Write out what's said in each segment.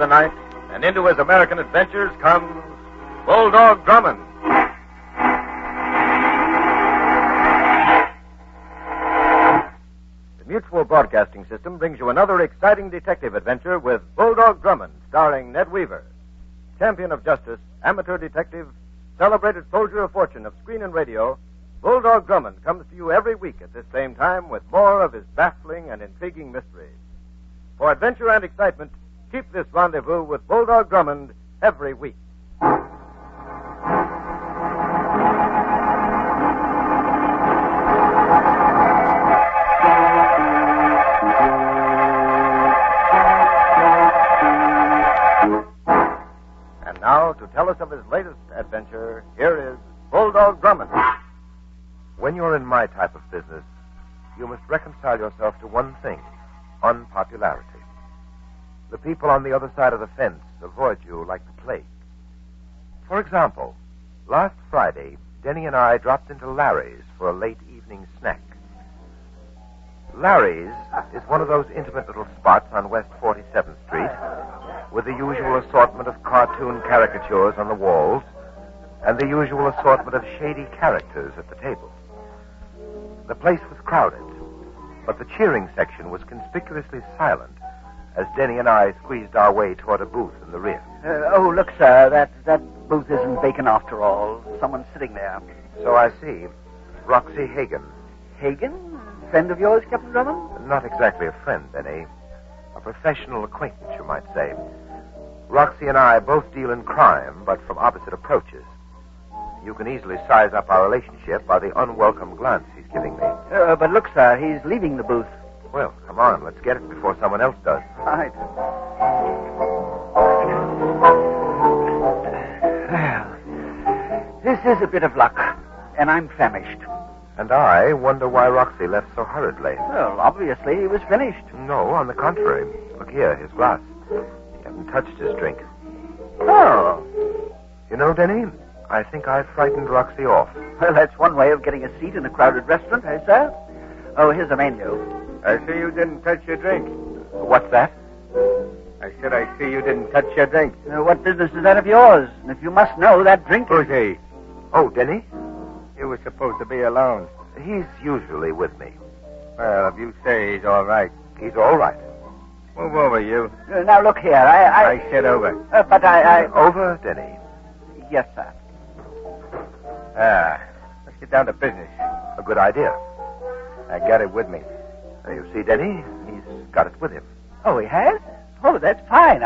the night, and into his American adventures comes Bulldog Drummond. The Mutual Broadcasting System brings you another exciting detective adventure with Bulldog Drummond, starring Ned Weaver. Champion of justice, amateur detective, celebrated soldier of fortune of screen and radio, Bulldog Drummond comes to you every week at this same time with more of his baffling and intriguing mysteries. For adventure and excitement, keep this rendezvous with Bulldog Drummond every week. And now, to tell us of his latest adventure, here is Bulldog Drummond. When you're in my type of business, you must reconcile yourself to one thing: unpopularity. The people on the other side of the fence avoid you like the plague. For example, last Friday, Denny and I dropped into Larry's for a late evening snack. Larry's is one of those intimate little spots on West 47th Street with the usual assortment of cartoon caricatures on the walls and the usual assortment of shady characters at the tables. The place was crowded, but the cheering section was conspicuously silent as Denny and I squeezed our way toward a booth in the rear. Look, sir, that booth isn't vacant after all. Someone's sitting there. So I see. Roxy Hagan. Hagan? Friend of yours, Captain Drummond? Not exactly a friend, Denny. A professional acquaintance, you might say. Roxy and I both deal in crime, but from opposite approaches. You can easily size up our relationship by the unwelcome glance he's giving me. But look, sir, he's leaving the booth. Well, come on, let's get it before someone else does. Right. Well, this is a bit of luck, and I'm famished. And I wonder why Roxy left so hurriedly. Well, obviously he was finished. No, on the contrary. Look here, his glass. He hasn't touched his drink. Oh. You know, Denny, I think I frightened Roxy off. Well, that's one way of getting a seat in a crowded restaurant, eh, sir? Oh, here's the menu. I see you didn't touch your drink. What's that? I said I see you didn't touch your drink. What business is that of yours? And if you must know, that drink... Who's he? Oh, Denny? You were supposed to be alone. He's usually with me. Well, if you say he's all right. He's all right. Move over, you. Now, look here, I said over. But I... Over, Denny. Yes, sir. Let's get down to business. A good idea. I got it with me. Now, you see, Denny, he's got it with him. Oh, he has? Oh, that's fine.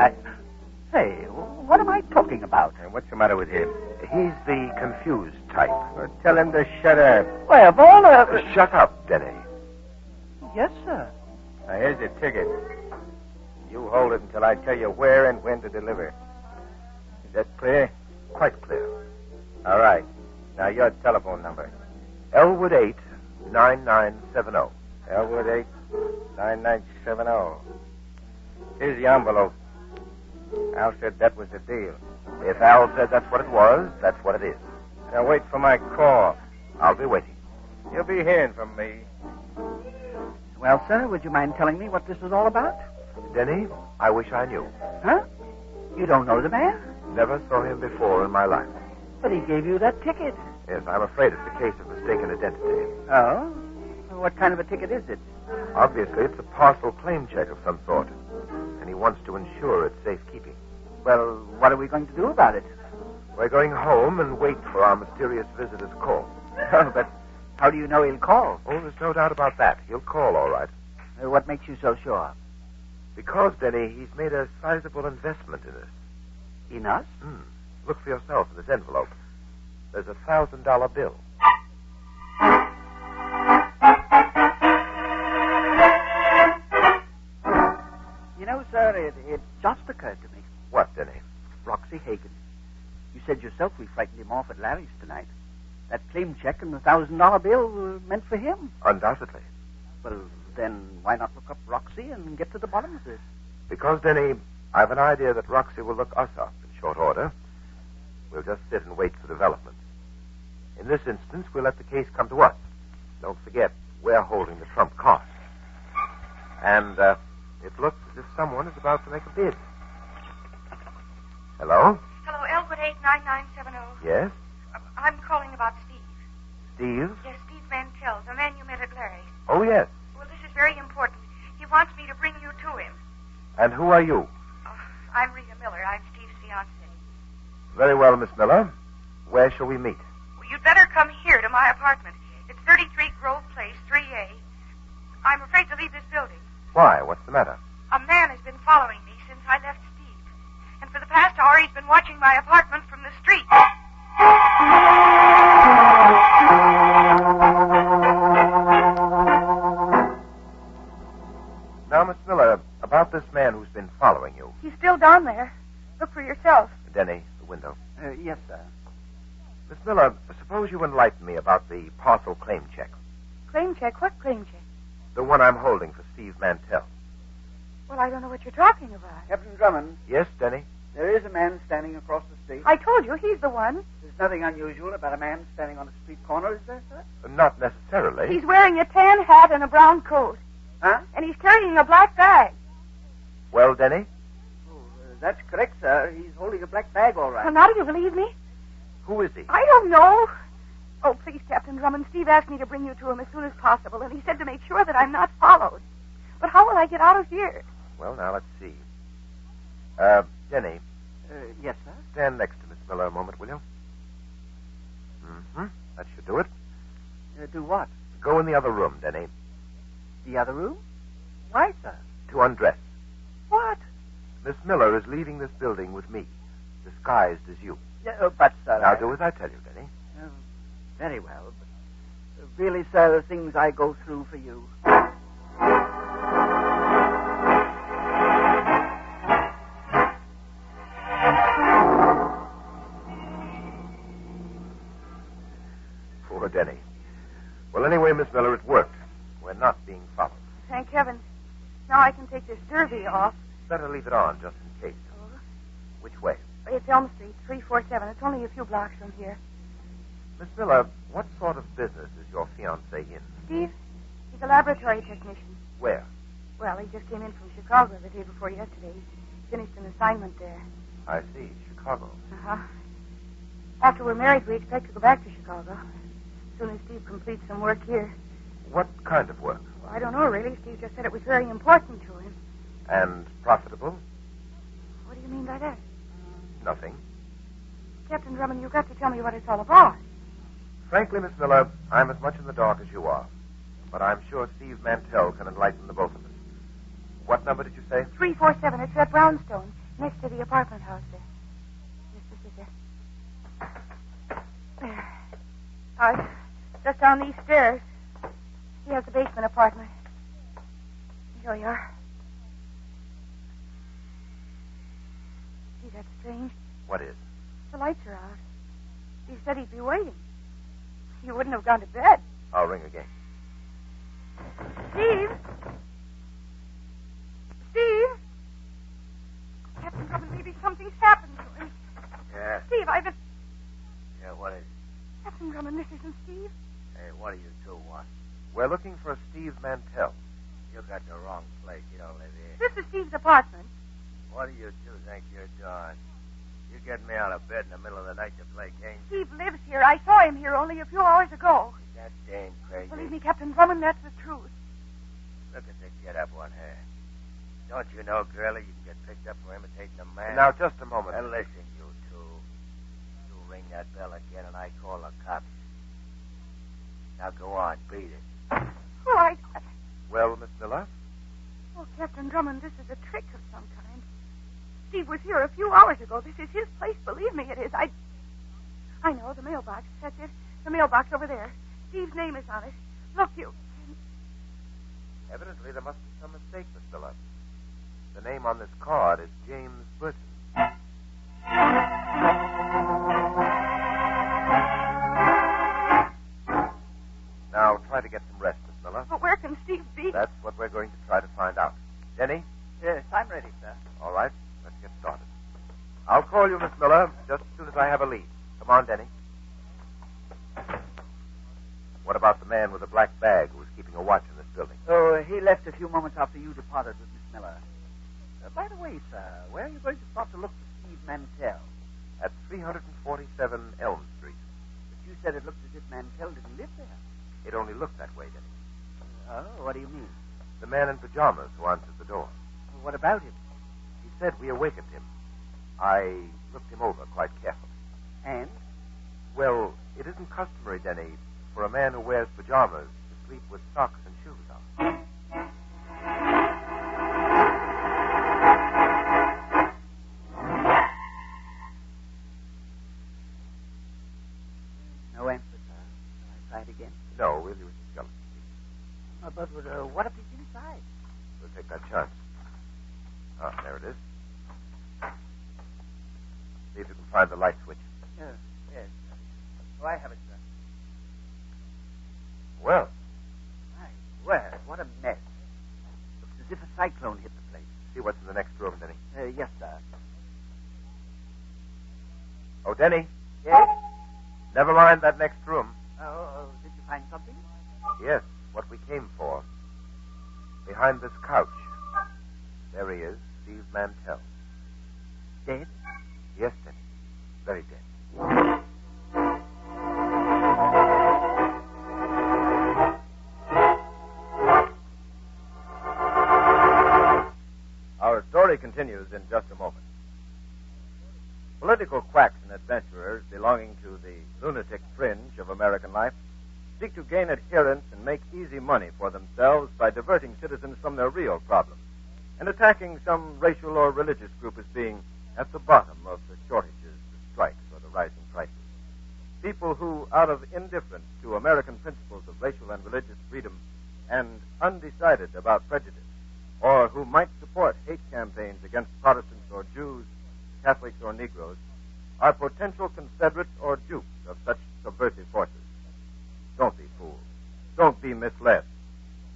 Hey, what am I talking about? What's the matter with him? He's the confused type. Well, tell him to shut up. Why, of all the... Shut up, Denny. Yes, sir. Now, here's your ticket. You hold it until I tell you where and when to deliver. Is that clear? Quite clear. All right. Now, your telephone number. Elwood 8, 9970. Elwood 8, 9970. Here's the envelope. Al said that was the deal. If Al said that's what it was, that's what it is. Now, wait for my call. I'll be waiting. You'll be hearing from me. Well, sir, would you mind telling me what this is all about? Denny, I wish I knew. Huh? You don't know the man? Never saw him before in my life. But he gave you that ticket. Yes, I'm afraid it's a case of mistaken identity. Oh? What kind of a ticket is it? Obviously, it's a parcel claim check of some sort. And he wants to ensure it's safekeeping. Well, what are we going to do about it? We're going home and wait for our mysterious visitor's call. Oh, but how do you know he'll call? Oh, there's no doubt about that. He'll call, all right. What makes you so sure? Because, Denny, he's made a sizable investment in us. In us? Look for yourself in this envelope. There's a $1,000 bill. You know, sir, it just occurred to me. What, Denny? Roxy Hagan. You said yourself we frightened him off at Larry's tonight. That claim check and the $1,000 bill were meant for him. Undoubtedly. Well, then why not look up Roxy and get to the bottom of this? Because, Denny, I've an idea that Roxy will look us up in short order. We'll just sit and wait for developments. In this instance, we'll let the case come to us. Don't forget, we're holding the trump card. And it looks as if someone is about to make a bid. Hello? Hello, Elwood 89970. Yes? I'm calling about Steve. Steve? Yes, Steve Mantell, the man you met at Larry's. Oh, yes. Well, this is very important. He wants me to bring you to him. And who are you? Oh, I'm Rita Miller. I'm Steve's fiancée. Very well, Miss Miller. Where shall we meet? Well, you'd better come here to my apartment. It's 33 Grove Place, 3A. I'm afraid to leave this building. Why? What's the matter? A man has been following me since I left Steve. And for the past hour, he's been watching my apartment from the street. Now, Miss Miller, about this man who's been following you. He's still down there. Look for yourself. Denny, the window. Yes, sir. Miss Miller, suppose you enlighten me about the parcel claim check. Claim check? What claim check? The one I'm holding for Steve Mantell. Well, I don't know what you're talking about. Captain Drummond, Yes, Denny? there is a man standing across the street. I told you, he's the one. There's nothing unusual about a man standing on a street corner, is there, sir? Not necessarily. He's wearing a tan hat and a brown coat. Huh? And he's carrying a black bag. Well, Denny? Oh, that's correct, sir. He's holding a black bag, all right. Well, now do you believe me? Who is he? I don't know. Oh, please, Captain Drummond. Steve asked me to bring you to him as soon as possible, and he said to make sure that I'm not followed. But how will I get out of here? Well, now, let's see. Denny, Yes, sir. stand next to Miss Miller a moment, will you? Mm-hmm. That should do it. Do what? Go in the other room, Denny, The other room? Why, sir? to undress. What? Miss Miller is leaving this building with me, disguised as you. But, sir... Now, do as I tell you, Denny. Very well, but really, sir, the things I go through for you. Poor Denny. Well, anyway, Miss Miller, it worked. We're not being followed. Thank heaven. Now I can take this derby off. Better leave it on, just in case. Oh, Which way? it's Elm Street, 347. It's only a few blocks from here. Miss Miller, what sort of business is your fiancé in? Steve, he's a laboratory technician. Where? Well, he just came in from Chicago the day before yesterday. He finished an assignment there. I see, Chicago. Uh-huh. After we're married, we expect to go back to Chicago. As soon as Steve completes some work here. What kind of work? Well, I don't know, really. Steve just said it was very important to him. And profitable? What do you mean by that? Nothing. Captain Drummond, you've got to tell me what it's all about. Frankly, Miss Miller, I'm as much in the dark as you are. But I'm sure Steve Mantell can enlighten the both of us. What number did you say? 347. It's that brownstone next to the apartment house there. This is it. There. Just down these stairs. He has the basement apartment. Here we are. See, that's strange. What is? The lights are out. He said he'd be waiting. You wouldn't have gone to bed. I'll ring again. Steve? Steve? Captain Drummond, maybe something's happened to him. Yeah? Steve, I've been... Yeah, what is it? Captain Drummond, this isn't Steve. Hey, what do you two want? We're looking for a Steve Mantell. You got the wrong place. You don't live here. This is Steve's apartment. What do you two think you're doing? You get me out of bed in the middle of the night to play games? Steve lives here. I saw him here only a few hours ago. Is that damn crazy? Believe me, Captain Drummond, that's the truth. Look at the get-up on her. Don't you know, girlie, you can get picked up for imitating a man? Now, just a moment. And listen, you two. You ring that bell again and I call the cops. Now go on, beat it. All right. Well, Miss Miller? Oh, Captain Drummond, this is a trick of some kind. Steve was here a few hours ago. This is his place. Believe me, it is. I know, the mailbox. That's it. The mailbox over there. Steve's name is on it. Look, you... Evidently, there must be some mistake, Miss Miller. The name on this card is James Burton. Now, try to get some rest, Miss Miller. But where can Steve be? That's what we're going to try to find out. Denny? Yes, I'm ready, sir. All right, let's get started. I'll call you, Miss Miller, just as soon as I have a lead. Come on, Denny. What about the man with the black bag who was keeping a watch in this building? Oh, he left a few moments after you departed with Miss Miller. By the way, sir, where are you going to start to look for Steve Mantell? At 347 Elm Street. But you said it looked as if Mantell didn't live there. It only looked that way, Denny. Oh, what do you mean? The man in pajamas who answered the door. Well, what about him? He said we awakened him. I looked him over quite carefully. And? Well, it isn't customary, Denny, for a man who wears pajamas to sleep with socks and shoes on. No answer, sir. Shall I try it again? No, we'll use the skeleton. But what if he's inside? We'll take that chance. Ah, there it is. See if you can find the light switch. Yes. Oh, I have it, sir. Well, My word, what a mess. Looks as if a cyclone hit the place. see what's in the next room, Denny. Yes, sir. Oh, Denny, Yes? never mind that next room. Did you find something? Yes, what we came for. Behind this couch. There he is, Steve Mantell. Dead? Yes, Denny. Very dead. Our story continues in just a moment. Political quacks and adventurers belonging to the lunatic fringe of American life seek to gain adherents and make easy money for themselves by diverting citizens from their real problems and attacking some racial or religious group as being at the bottom of the shortages, the strikes, or the rising prices. People who, out of indifference to American principles of racial and religious freedom and undecided about prejudice, or who might support hate campaigns against Protestants or Jews, Catholics or Negroes, are potential confederates or dupes of such subversive forces. Don't be fooled. Don't be misled.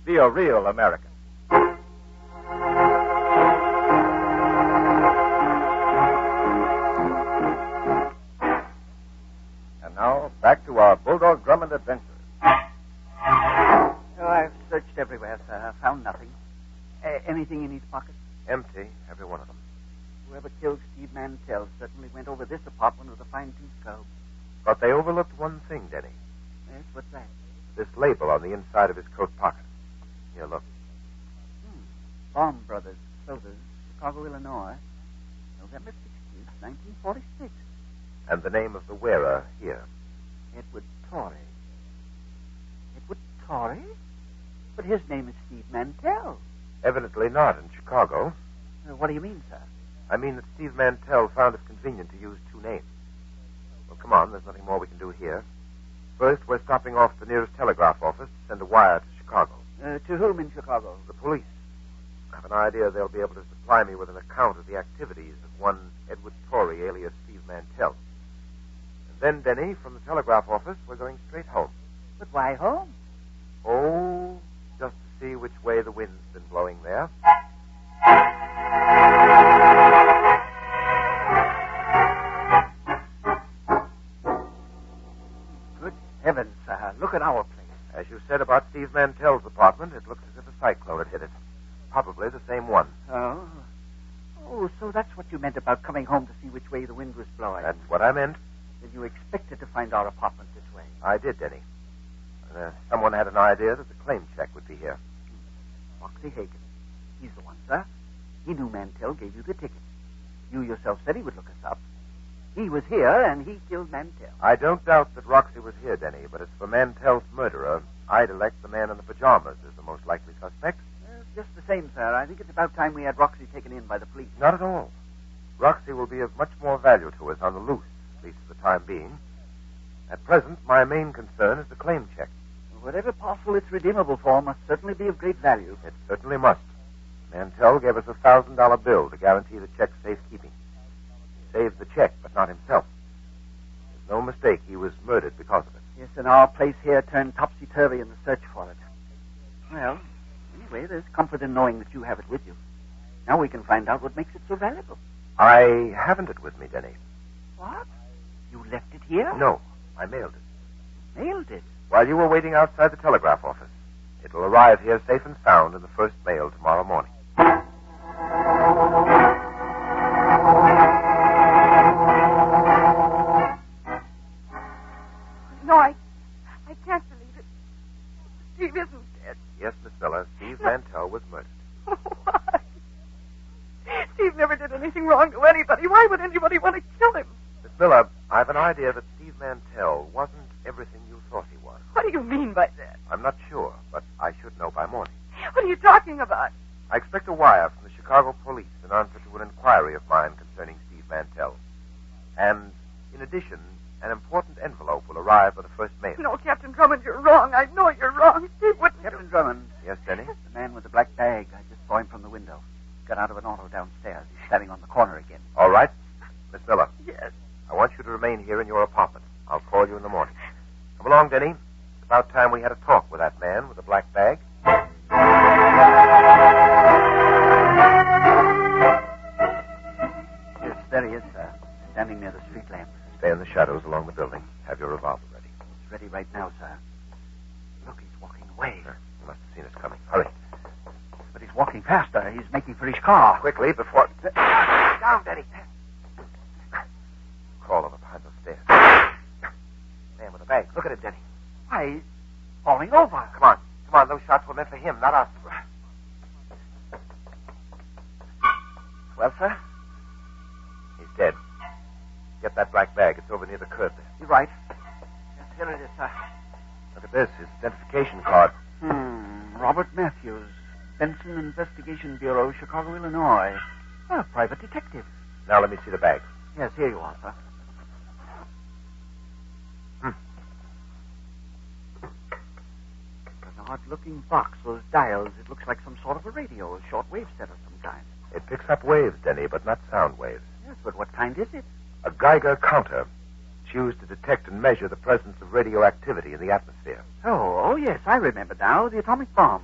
Be a real American. And now, back to our Bulldog Drummond adventure. Oh, I've searched everywhere, sir. I found nothing. Anything in his pocket? Empty, every one of them. Whoever killed Steve Mantell certainly went over this apartment with a fine-tooth comb. But they overlooked one thing, Denny. Yes, what's that? This label on the inside of his coat pocket. Here, look. Baum Brothers, Clothers, Chicago, Illinois. November 16th, 1946. And the name of the wearer here. Edward Torrey. Edward Torrey? But his name is Steve Mantell. Evidently not in Chicago. What do you mean, sir? I mean that Steve Mantell found it convenient to use two names. Well, come on, there's nothing more we can do here. First, we're stopping off the nearest telegraph office to send a wire to Chicago. To whom in Chicago? The police. I have an idea they'll be able to supply me with an account of the activities of one Edward Torrey, alias Steve Mantell. And then, Denny, from the telegraph office, we're going straight home. But why home? Oh, just to see which way the wind's been blowing there. Good heavens, sir. Look at our place. As you said about Steve Mantell's apartment, it looks as if a cyclone had hit it. Probably the same one. Oh, so that's what you meant about coming home to see which way the wind was blowing. That's what I meant. Then you expected to find our apartment this way. I did, Denny. Someone had an idea that the claim check would be here. Roxy Hagen. He's the one, sir. He knew Mantell gave you the ticket. You yourself said he would look us up. He was here, and he killed Mantell. I don't doubt that Roxy was here, Denny, but as for Mantell's murderer, I'd elect the man in the pajamas as the most likely suspect. Just the same, sir. I think it's about time we had Roxy taken in by the police. Not at all. Roxy will be of much more value to us on the loose, at least for the time being. At present, my main concern is the claim check. Whatever parcel it's redeemable for must certainly be of great value. It certainly must. Mantell gave us a $1,000 bill to guarantee the check's safekeeping. He saved the check, but not himself. There's no mistake he was murdered because of it. Yes, and our place here turned topsy-turvy in the search for it. Well, anyway, there's comfort in knowing that you have it with you. Now we can find out what makes it so valuable. I haven't it with me, Denny. What? You left it here? No, I mailed it. Mailed it? While you were waiting outside the telegraph office. It'll arrive here safe and sound in the first mail tomorrow morning. Miller, I've an idea that Steve Mantell wasn't everything you thought he was. What do you mean by that? I'm not sure, but I should know by morning. What are you talking about? I expect a wire from the Chicago police in answer to an inquiry of mine concerning Steve Mantell. And, in addition, an important envelope will arrive by the first mail. No, Captain Drummond, you're wrong. I know you're wrong. Steve wouldn't... Captain Drummond. Yes, Denny? The man with the black bag. I just saw him from the window. Got out of an auto downstairs. He's standing on the corner again. All right. Miss Miller. Yes. I want you to remain here in your apartment. I'll call you in the morning. Come along, Denny. It's about time we had a talk with that man with the black bag. Yes, there he is, sir. Standing near the street lamp. Stay in the shadows along the building. Have your revolver ready. It's ready right now, sir. Look, he's walking away. He must have seen us coming. Hurry. But he's walking faster. He's making for his car. Quickly, before... Down, Denny. Crawl over behind those stairs. Man with the bag. Look at it, Denny. Why, he's falling over. Come on. Come on. Those shots were meant for him, not us. Well, sir? He's dead. Get that black bag. It's over near the curb there. You're right. Yes, here it is, sir. Look at this. His identification card. Robert Matthews, Benson Investigation Bureau, Chicago, Illinois. A private detective. Now let me see the bag. Yes, here you are, sir. An odd-looking box, those dials. It looks like some sort of a radio, a shortwave set of some kind. It picks up waves, Denny, but not sound waves. Yes, but what kind is it? A Geiger counter. It's used to detect and measure the presence of radioactivity in the atmosphere. Oh, yes, I remember now. The atomic bomb.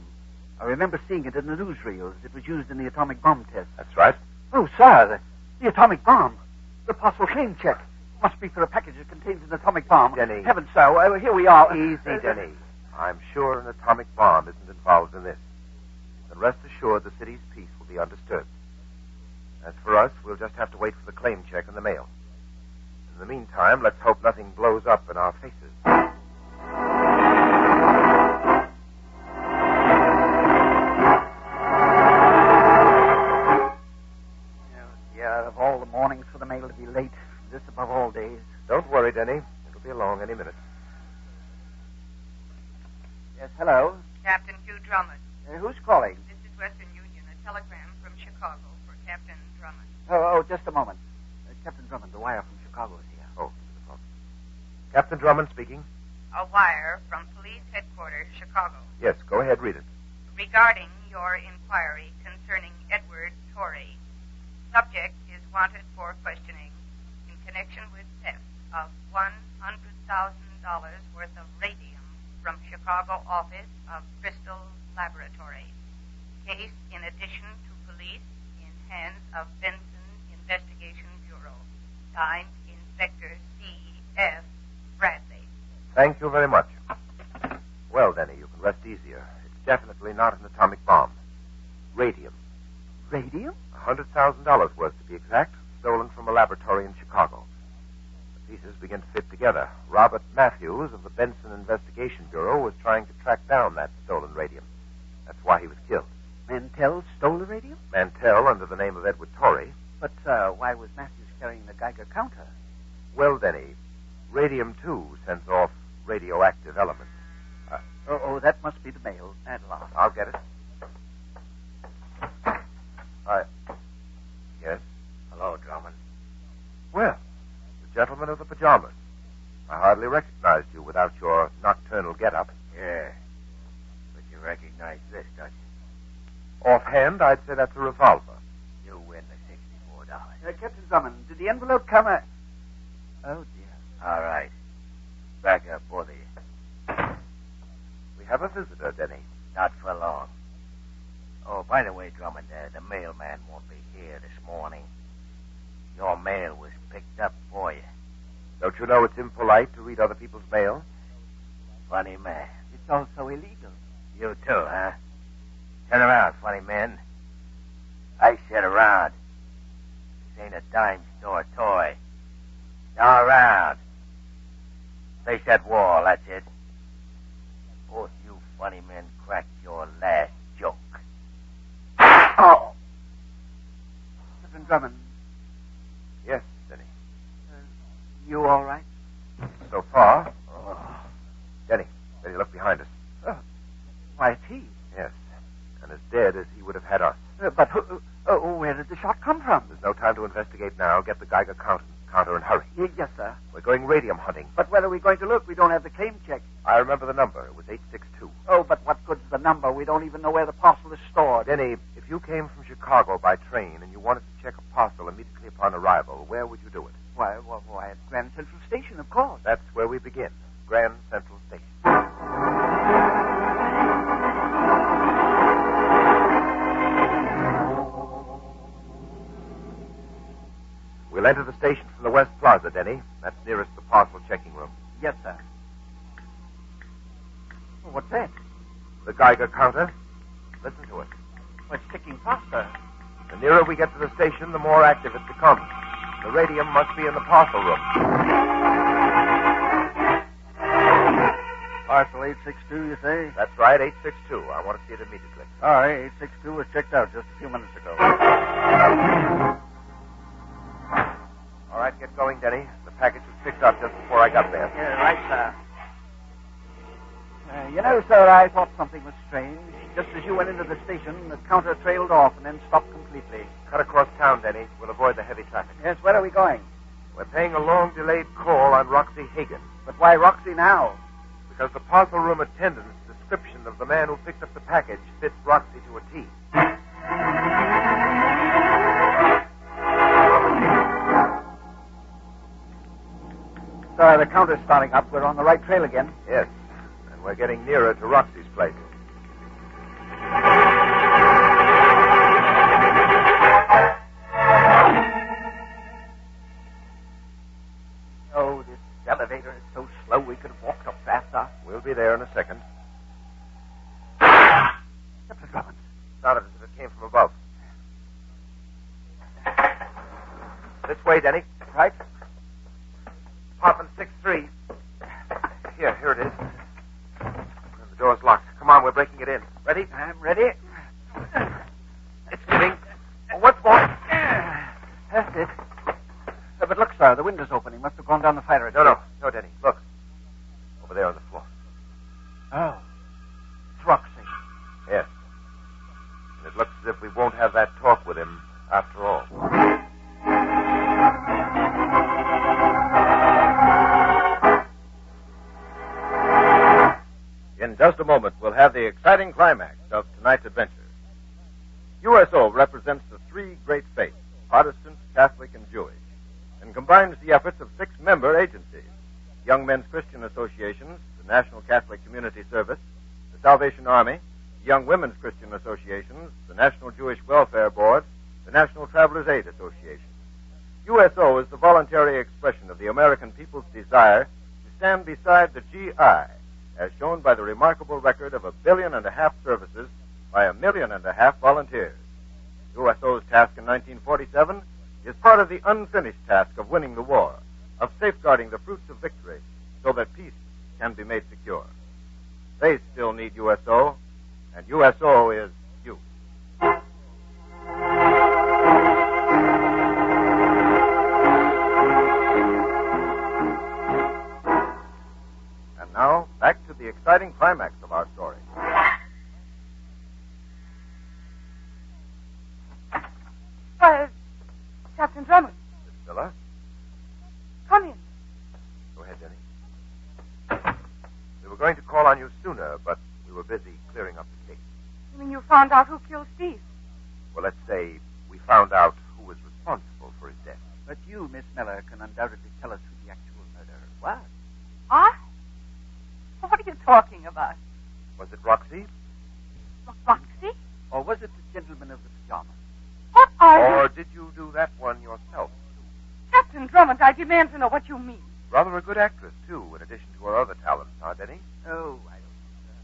I remember seeing it in the newsreels. It was used in the atomic bomb test. That's right. Oh, sir, the atomic bomb. The parcel claim check. Must be for a package that contains an atomic bomb. Denny. Heavens, sir, here we are. Easy, Denny. I'm sure an atomic bomb isn't involved in this. And rest assured the city's peace will be undisturbed. As for us, we'll just have to wait for the claim check in the mail. In the meantime, let's hope nothing blows up in our faces. Yeah, of all the mornings for the mail to be late, this above all days. Don't worry, Denny. It'll be along any minute. Yes, hello. Captain Hugh Drummond. Who's calling? This is Western Union, a telegram from Chicago for Captain Drummond. Oh, just a moment. Captain Drummond, the wire from Chicago is here. Oh, the phone. Captain Drummond speaking. A wire from Police Headquarters, Chicago. Yes, go ahead, read it. Regarding your inquiry concerning Edward Torrey, subject is wanted for questioning in connection with theft of $100,000 worth of radium from Chicago office of Crystal Laboratory. Case in addition to police in hands of Benson Investigation Bureau. Signed, Inspector C.F. Bradley. Thank you very much. Well, Denny, you can rest easier. It's definitely not an atomic bomb. Radium. Radium? $100,000 worth, to be exact, stolen from a laboratory in Chicago. The pieces begin to fit together. Robert Matthews of the Benson Investigation Bureau was trying to track down that stolen radium. That's why he was killed. Mantell stole the radium? Mantell, under the name of Edward Torrey. But why was Matthews carrying the Geiger counter? Well, Denny, radium, too, sends off radioactive elements. That must be the mail. Adeline. I'll get it. Yes? Hello, Drummond. Well, the gentleman of the pajamas. I hardly recognized you without your nocturnal get-up. Yeah. But you recognize this, don't you? Offhand, I'd say that's a revolver. You win the $64. Captain Drummond, did the envelope come? Oh, dear. All right. Back up, both of you. We have a visitor, Denny. Not for long. Oh, by the way, Drummond, the mailman won't be here this morning. Your mail was picked up for you. Don't you know it's impolite to read other people's mail? Funny man. It's also illegal. You too, huh? Turn around, funny man. I said around. This ain't a dime store toy. Now around. Face that wall, that's it. Both you funny men cracked your last joke. Oh! Captain Drummond. Yes, Denny. Geiger counter and hurry. Yes, sir. We're going radium hunting. But where are we going to look? We don't have the claim check. I remember the number. It was 862. Oh, but what good's the number? We don't even know where the parcel is stored. Denny, if you came from Chicago by train and you wanted to check a parcel immediately upon arrival, where would you do it? Why, at Grand Central Station, of course. That's where we begin. Grand Central Station. We'll enter the station from the West Plaza, Denny. That's nearest the parcel checking room. Yes, sir. Oh, what's that? The Geiger counter. Listen to it. Oh, it's ticking faster. The nearer we get to the station, the more active it becomes. The radium must be in the parcel room. Parcel 862, you say? That's right, 862. I want to see it immediately. Sorry, 862 was checked out just a few minutes ago. All right, get going, Denny. The package was picked up just before I got there. Yeah, right, sir. You know, sir, I thought something was strange. Just as you went into the station, the counter trailed off and then stopped completely. Cut across town, Denny. We'll avoid the heavy traffic. Yes, where are we going? We're paying a long-delayed call on Roxy Hagan. But why Roxy now? Because the parcel room attendant's description of the man who picked up the package fits Roxy to a T. Sir, the counter's starting up. We're on the right trail again. Yes, and we're getting nearer to Roxy's place. Oh, this elevator is so slow we could have walked up faster. We'll be there in a second. Captain Drummond. Sounded as if it came from above. This way, Denny. Right? Apartment 6-3. Here it is. The door's locked. Come on, we're breaking it in. Ready? I'm ready. It's giving. Oh, what's more? That's it. But look, sir, the window's open. He must have gone down the fire escape. No, Denny. Look. Over there on the floor. Oh. It's Roxy. Yes. And it looks as if we won't have that talk with him after all. In just a moment, we'll have the exciting climax of tonight's adventure. USO represents the three great faiths, Protestant, Catholic, and Jewish, and combines the efforts of 6 member agencies: Young Men's Christian Associations, the National Catholic Community Service, the Salvation Army, the Young Women's Christian Associations, the National Jewish Welfare Board, the National Travelers Aid Association. USO is the voluntary expression of the American people's desire to stand beside the GI, as shown by the remarkable record of 1.5 billion services by 1.5 million volunteers. USO's task in 1947 is part of the unfinished task of winning the war, of safeguarding the fruits of victory so that peace can be made secure. They still need USO, and USO is you. And now, back to the exciting climax of our story. Why, Captain Drummond, Miss Miller? come in. Go ahead, Denny. We were going to call on you sooner, but we were busy clearing up the case. You mean you found out who killed Steve? Well, let's say we found out who was responsible for his death. But you, Miss Miller, can undoubtedly tell us who the actual murderer was. What are you talking about? Was it Roxy? Roxy? Or was it the gentleman of the pajamas? What are Or you... did you do that one yourself? Captain Drummond, I demand to know what you mean. Rather a good actress, too, in addition to her other talents, huh, Denny? Oh, I don't know, sir.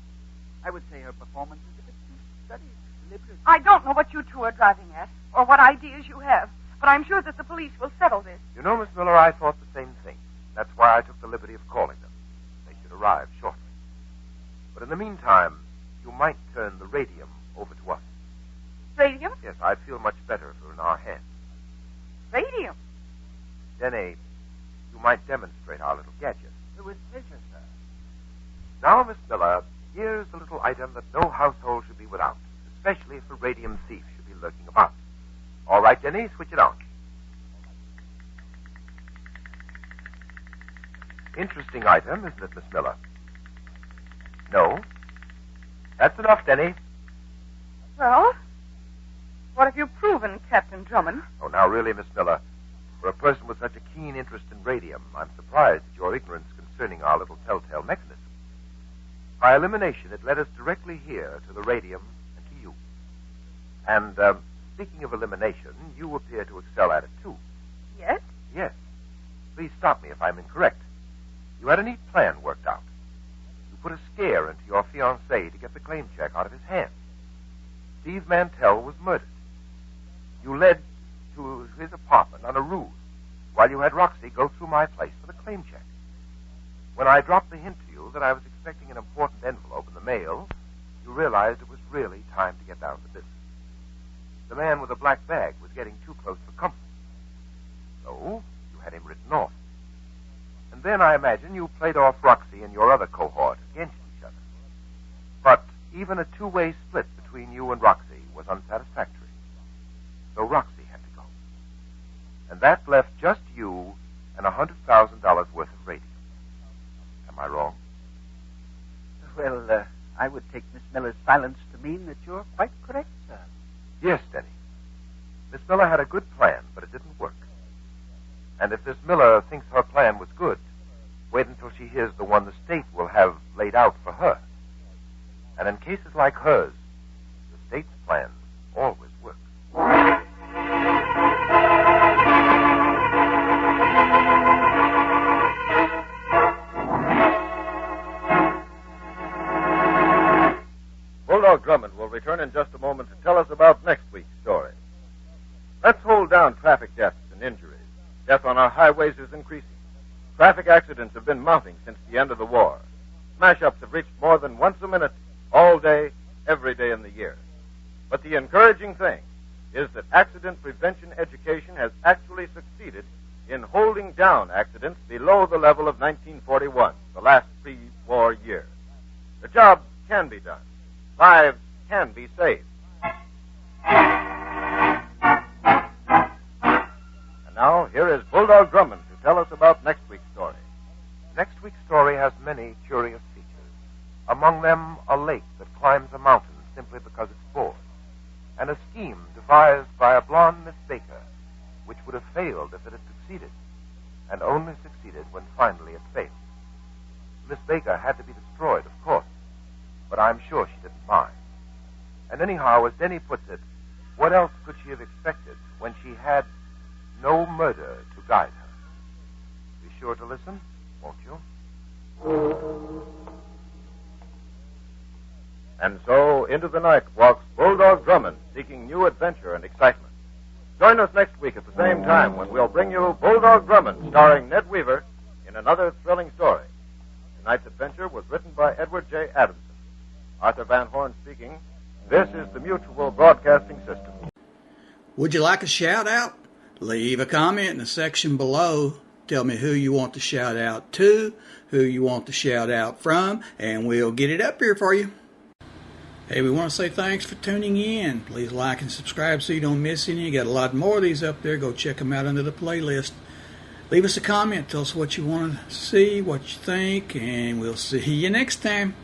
I would say her performance is a bit too studied, deliberate. I don't know what you two are driving at, or what ideas you have, but I'm sure that the police will settle this. You know, Miss Miller, I thought the same thing. That's why I took the liberty of calling them. They should arrive shortly. But in the meantime, you might turn the radium over to us. Radium? Yes, I'd feel much better if it were in our hands. Radium? Denny, you might demonstrate our little gadget. With pleasure, sir. Now, Miss Miller, here's a little item that no household should be without, especially if a radium thief should be lurking about. All right, Denny, switch it on. interesting item, isn't it, Miss Miller? No? That's enough, Denny. Well, what have you proven, Captain Drummond? Oh, now, really, Miss Miller, for a person with such a keen interest in radium, I'm surprised at your ignorance concerning our little telltale mechanism. By elimination, it led us directly here to the radium and to you. And, speaking of elimination, you appear to excel at it, too. Yes? Yes. Please stop me if I'm incorrect. You had a neat plan worked out. You put a scare into your fiancé to get the claim check out of his hands. Steve Mantell was murdered. You led to his apartment on a ruse while you had Roxy go through my place for the claim check. When I dropped the hint to you that I was expecting an important envelope in the mail, you realized it was really time to get down to business. The man with the black bag was getting too close for comfort. So, you had him written off. And then I imagine you played off Roxy and your other cohort against each other. But even a two-way split between you and Roxy was unsatisfactory. So Roxy had to go. And that left just you and $100,000 worth of radium. Am I wrong? Well, I would take Miss Miller's silence to mean that you're quite correct, sir. Yes, Denny. Miss Miller had a good plan, but it didn't work. And if Miss Miller thinks her plan was good, wait until she hears the one the state will have laid out for her. And in cases like hers, the state's plans always work. Bulldog Drummond will return in just a moment to tell us about next week's story. Let's hold down traffic deaths and injuries. Death on our highways is increasing. Traffic accidents have been mounting since the end of the war. Smash-ups have reached more than once a minute, all day, every day in the year. But the encouraging thing is that accident prevention education has actually succeeded in holding down accidents below the level of 1941, the last pre-war year. The job can be done. Lives can be saved. And now, here is Bulldog Drummond to tell us about next week's story. Next week's story has many curious features. Among them, a lake that climbs a mountain simply because it's bored, and a scheme devised by a blonde Miss Baker, which would have failed if it had succeeded, and only succeeded when finally it failed. Miss Baker had to be destroyed, of course, but I'm sure she didn't mind. And anyhow, as Denny puts it, what else could she have expected when she had no murder to guide her? Be sure to listen, won't you? And so, into the night walks Bulldog Drummond, seeking new adventure and excitement. Join us next week at the same time when we'll bring you Bulldog Drummond, starring Ned Weaver, in another thrilling story. Tonight's adventure was written by Edward J. Adamson. Arthur Van Horn speaking. This is the Mutual Broadcasting System. Would you like a shout-out? Leave a comment in the section below. Tell me who you want to shout out to, who you want to shout out from, and we'll get it up here for you. Hey, we want to say thanks for tuning in. Please like and subscribe so you don't miss any. You got a lot more of these up there. Go check them out under the playlist. Leave us a comment. Tell us what you want to see, what you think, and we'll see you next time.